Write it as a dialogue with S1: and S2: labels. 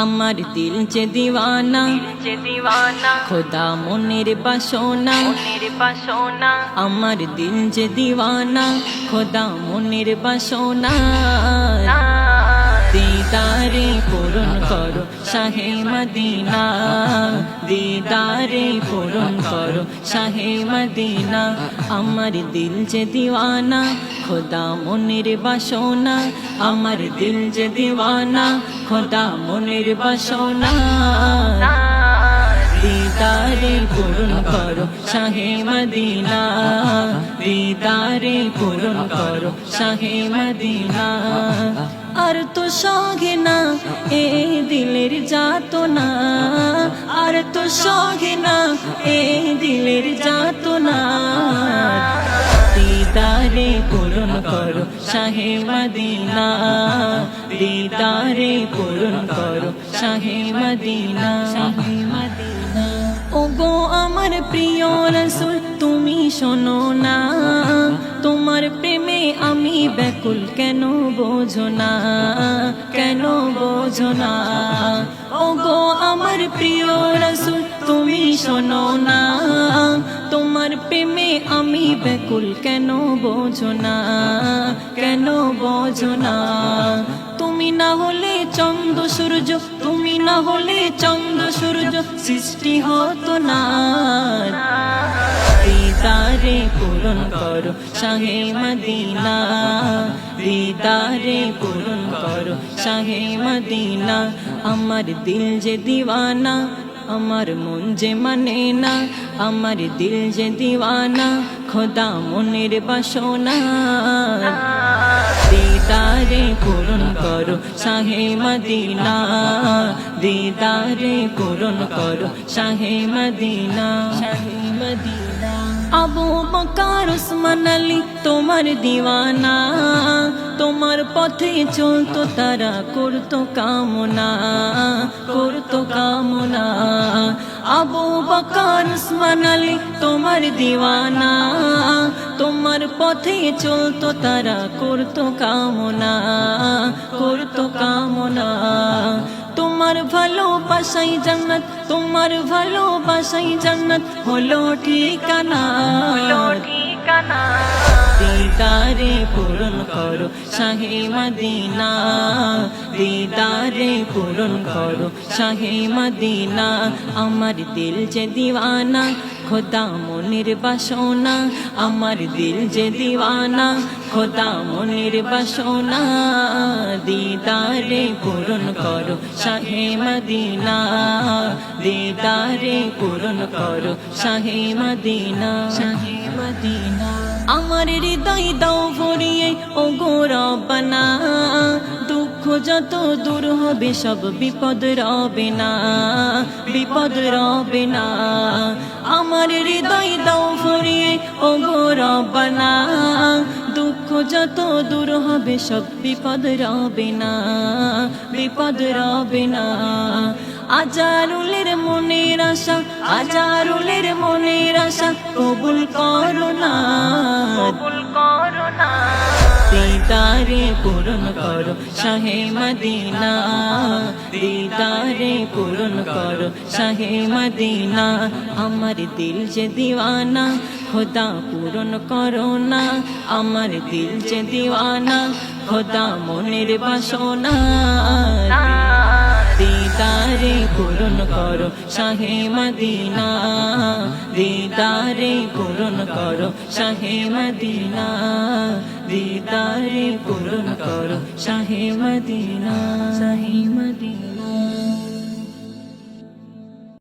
S1: আমার দিল যে দিওয়ানা খোদা মনের বাসনা আমার দিল যে দিওয়ানা খোদা মনের বাসনা দিদারে পূরণ করো শাহে মদিনা দিদারে পূরণ করো শাহে মদিনা আমার দিল যে দিওয়ানা খোদা মনের বাসনা আমার দিল যে দিওয়ানা খোদা মনের বাসনা দিদারে পূরণ করো শাহে মদিনা দিদারে পূরণ করো শাহে মদিনা আর তো সহে না এ দিলের যাতনা আর তো সহে না এ দিলের যাতনা দিদারে পূরণ করো শাহে মদিনা দিদারে পূরণ করো শাহে মদিনা ওগো আমার প্রিয় রাসূল তুমি শোনো না তোমার প্রেমে আমি ব্যাকুল কেন বোঝো না কেন বোঝো না ওগো আমার প্রিয় রাসূল তুমি শোনো না তোমার প্রেমে আমি ব্যাকুল কেন বোঝো না কেন বোঝো না তুমি না হলে চন্দ্র সূর্য তুমি না হলে চন্দ্র সূর্য সৃষ্টি হতো না দিদারে পূরণ করো শাহে মদিনা দিদারে পূরণ করো শাহে মদিনা আমার দিল যে দিওয়ানা আমার মন যে মানে না আমার দিল যে দিওয়ানা খোদা মনের বাসনা দিদারে পূরণ করো শাহে মদিনা দিদারে পূরণ করো শাহে মদিনা শাহে মদিনা আবু বকর উসমান আলী তোমার দিওয়ানা তোমার পথে চলতো তারা করতো কামনা করতো কামনা আবু বকর উসমান আলী তোমার দিওয়ানা তোমার পথে চলতো তারা করতো কামনা করতো কামনা তোমার ভালোবাসাই জান্নাত তোমার ভালোবাসাই জান্নাত হলো ঠিকানা দিদারে পূরণ করো শাহে মদিনা দিদারে পূরণ করো শাহে মদিনা আমার দিল যে দিওয়ানা খোদা মনের বাসনা আমার দিল যে দিওয়ানা খোদা মনের বাসনা দিদারে পূরণ করো শাহে মদিনা দিদারে পূরণ করো শাহে মদিনা শাহে মদিনা আমার হৃদয় দাও ভরিয়ে ও গো রব্বানা দুঃখ যত দূর হবে সব বিপদ রবে না বিপদ রবে না আমার হৃদয় দাও ভরিয়ে ও গো রব্বানা দুঃখ যত দূর হবে সব বিপদ রবে না বিপদ রবে না আজারুলের মনের আশা আজারুলের মনের আশা কবুল করো না দিদারে পূরণ করো শাহে মদিনা দিদারে পূরণ করো শাহে মদিনা আমার দিল যে দিওয়ানা খোদা পূরণ করো না আমার দিল যে দিওয়ানা খোদা মনের বাসনা দিদারে পূরণ করো শাহে মদিনা দিদারে পূরণ করো শাহে মদিনা দিদারে পূরণ করো শাহে মদিনা শাহে মদিনা।